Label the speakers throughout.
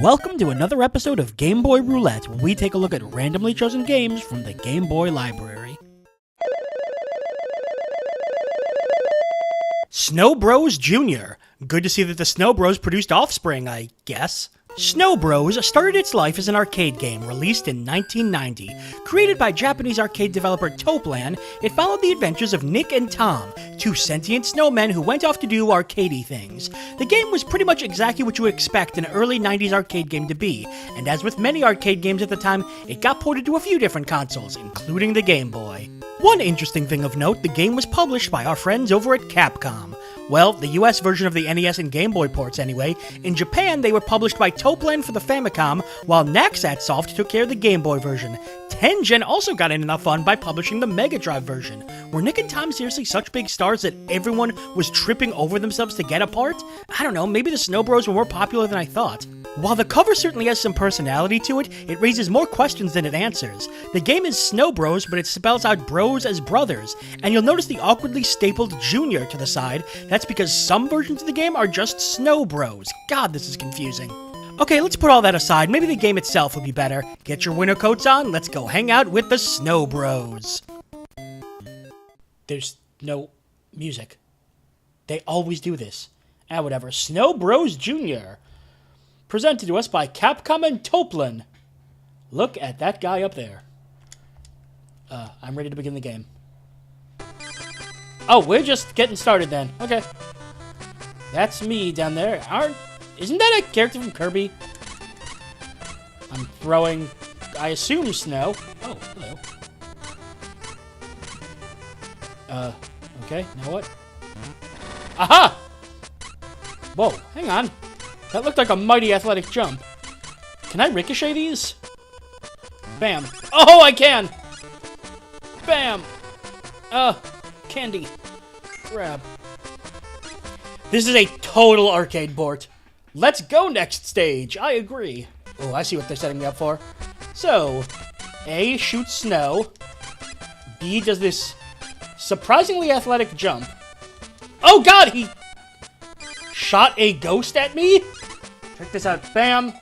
Speaker 1: Welcome to another episode of Game Boy Roulette, where we take a look at randomly chosen games from the Game Boy library. Snow Bros Jr. Good to see that the Snow Bros produced offspring, I guess. Snow Bros started its life as an arcade game released in 1990. Created by Japanese arcade developer Toplan, it followed the adventures of Nick and Tom, two sentient snowmen who went off to do arcadey things. The game was pretty much exactly what you would expect an early 90s arcade game to be, and as with many arcade games at the time, it got ported to a few different consoles, including the Game Boy. One interesting thing of note, the game was published by our friends over at Capcom. Well, the US version of the NES and Game Boy ports anyway. In Japan, they were published by Toplan for the Famicom, while Naxat Soft took care of the Game Boy version. Tengen also got in enough fun by publishing the Mega Drive version. Were Nick and Tom seriously such big stars that everyone was tripping over themselves to get a part? I don't know, maybe the Snow Bros were more popular than I thought. While the cover certainly has some personality to it, it raises more questions than it answers. The game is Snow Bros, but it spells out bros as brothers, and you'll notice the awkwardly stapled Junior to the side. That's because some versions of the game are just Snow Bros. God, this is confusing. Okay, let's put all that aside. Maybe the game itself would be better. Get your winter coats on, let's go hang out with the Snow Bros. There's no music. They always do this. Whatever. Snow Bros Jr. Presented to us by Capcom and Toplan. Look at that guy up there. I'm ready to begin the game. Oh, we're just getting started then. Okay. That's me down there. Isn't that a character from Kirby? I'm throwing, I assume, snow. Oh, hello. Okay, now what? Aha! Whoa, hang on. That looked like a mighty athletic jump. Can I ricochet these? Bam. Oh, I can! Bam! Candy. Grab. This is a total arcade port. Let's go next stage. I agree. Oh, I see what they're setting me up for. So, A shoots snow. B does this surprisingly athletic jump. Oh god, he shot a ghost at me? Check this out. Bam.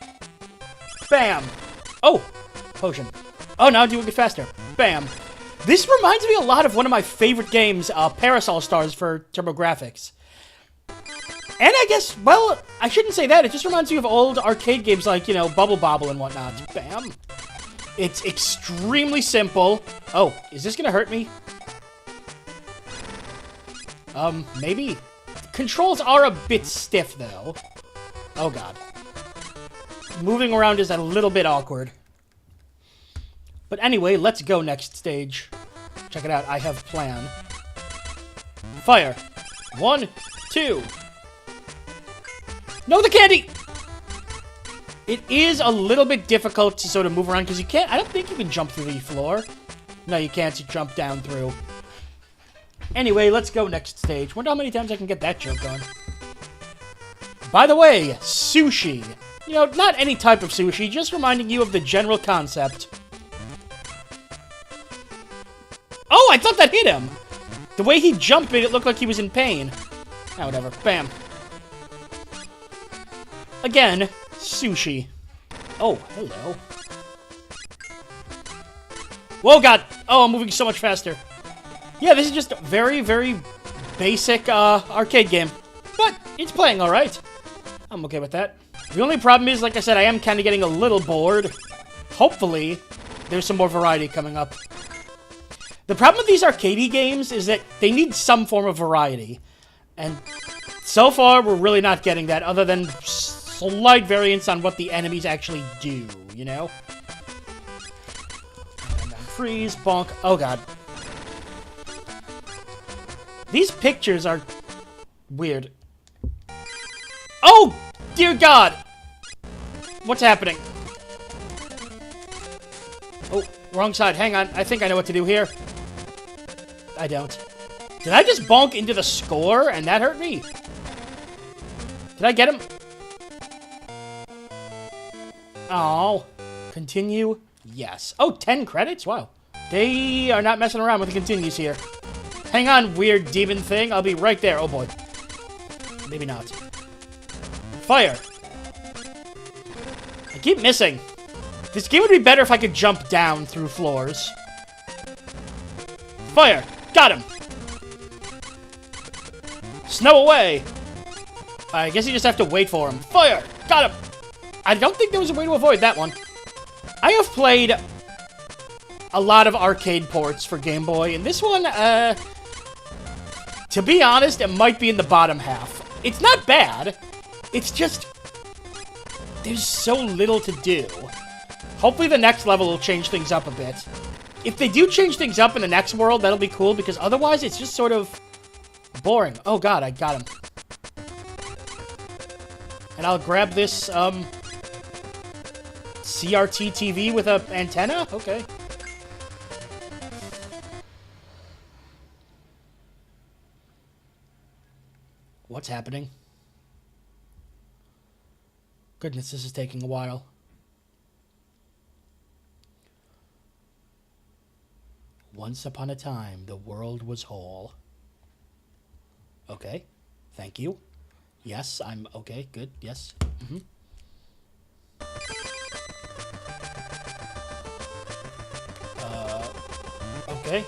Speaker 1: Bam. Oh, potion. Oh, now doing it faster. Bam. This reminds me a lot of one of my favorite games, Parasol Stars for TurboGrafx. And I guess, well, I shouldn't say that. It just reminds me of old arcade games like, Bubble Bobble and whatnot. Bam. It's extremely simple. Oh, is this gonna hurt me? Maybe. Controls are a bit stiff, though. Oh, God. Moving around is a little bit awkward. But anyway, let's go next stage. Check it out. I have plan. Fire. 1, 2. No, the candy! It is a little bit difficult to sort of move around, because you can't... I don't think you can jump through the floor. No, you can't. You jump down through. Anyway, let's go next stage. Wonder how many times I can get that joke on. By the way, sushi. Not any type of sushi, just reminding you of the general concept. Oh, I thought that hit him! The way he jumped it looked like he was in pain. Whatever. Bam. Again, sushi. Oh, hello. Whoa, God! Oh, I'm moving so much faster. Yeah, this is just a very, very basic, arcade game. But it's playing alright. I'm okay with that. The only problem is, like I said, I am kind of getting a little bored. Hopefully, there's some more variety coming up. The problem with these arcadey games is that they need some form of variety. And so far, we're really not getting that, other than slight variance on what the enemies actually do, And then freeze, bonk. Oh, God. These pictures are weird. Oh, dear God! What's happening? Oh, wrong side. Hang on. I think I know what to do here. I don't. Did I just bonk into the score and that hurt me? Did I get him? Oh. Continue? Yes. Oh, 10 credits? Wow. They are not messing around with the continues here. Hang on, weird demon thing. I'll be right there. Oh, boy. Maybe not. Fire. keep missing. This game would be better if I could jump down through floors. Fire! Got him! Snow away! I guess you just have to wait for him. Fire! Got him! I don't think there was a way to avoid that one. I have played a lot of arcade ports for Game Boy, and this one, to be honest, it might be in the bottom half. It's not bad. It's just, there's so little to do. Hopefully the next level will change things up a bit. If they do change things up in the next world, that'll be cool, because otherwise it's just sort of boring. Oh god, I got him. And I'll grab this, CRT TV with an antenna? Okay. What's happening? Goodness, this is taking a while. Once upon a time, the world was whole. Okay. Thank you. Yes, I'm okay. Good. Yes. Mm-hmm. Okay.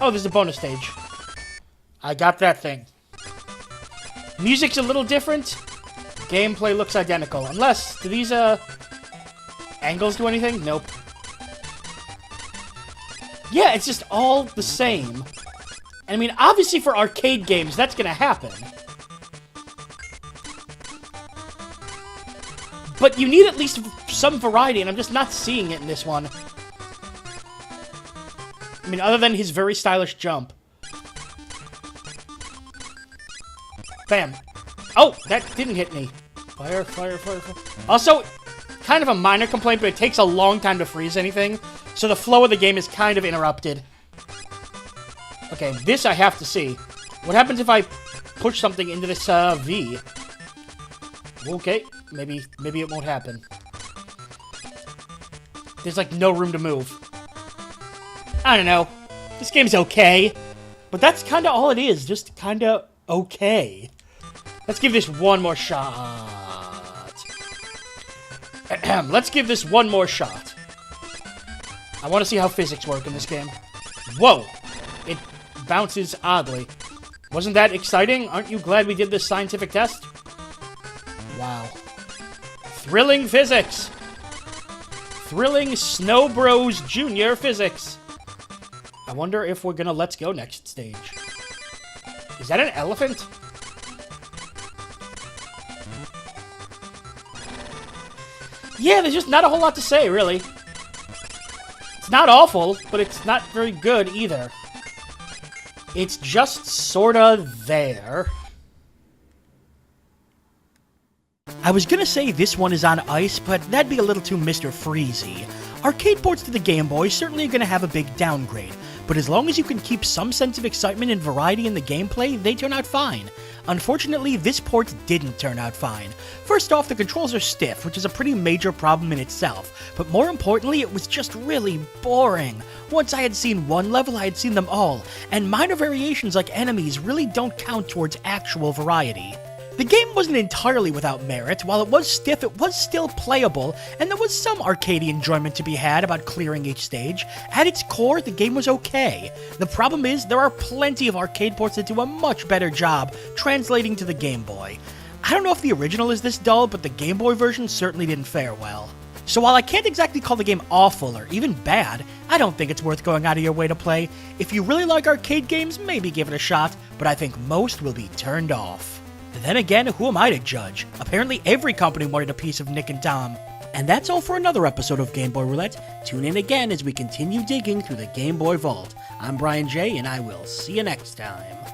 Speaker 1: Oh, there's a bonus stage. I got that thing. Music's a little different. Gameplay looks identical. Unless, do these, angles do anything? Nope. Yeah, it's just all the same. And I mean, obviously for arcade games, that's gonna happen. But you need at least some variety, and I'm just not seeing it in this one. I mean, other than his very stylish jump. Bam. Oh, that didn't hit me. Fire, fire, fire, fire. Also, kind of a minor complaint, but it takes a long time to freeze anything, so the flow of the game is kind of interrupted. Okay, this I have to see. What happens if I push something into this, V? Okay, maybe it won't happen. There's, like, no room to move. I don't know. This game's okay. But that's kind of all it is. Just kind of okay. Let's give this one more shot. Let's give this one more shot. I want to see how physics work in this game. Whoa! It bounces oddly. Wasn't that exciting? Aren't you glad we did this scientific test? Wow. Thrilling physics! Thrilling Snow Bros Jr. physics! I wonder if we're gonna let's go next stage. Is that an elephant? Yeah, there's just not a whole lot to say, really. It's not awful, but it's not very good either. It's just sorta there. I was gonna say this one is on ice, but that'd be a little too Mr. Freezy. Arcade ports to the Game Boy certainly are gonna have a big downgrade, but as long as you can keep some sense of excitement and variety in the gameplay, they turn out fine. Unfortunately, this port didn't turn out fine. First off, the controls are stiff, which is a pretty major problem in itself, but more importantly, it was just really boring. Once I had seen one level, I had seen them all, and minor variations like enemies really don't count towards actual variety. The game wasn't entirely without merit. While it was stiff, it was still playable, and there was some arcadey enjoyment to be had about clearing each stage. At its core, the game was okay. The problem is, there are plenty of arcade ports that do a much better job translating to the Game Boy. I don't know if the original is this dull, but the Game Boy version certainly didn't fare well. So while I can't exactly call the game awful or even bad, I don't think it's worth going out of your way to play. If you really like arcade games, maybe give it a shot, but I think most will be turned off. Then again, who am I to judge? Apparently every company wanted a piece of Nick and Tom. And that's all for another episode of Game Boy Roulette. Tune in again as we continue digging through the Game Boy vault. I'm Brian J, and I will see you next time.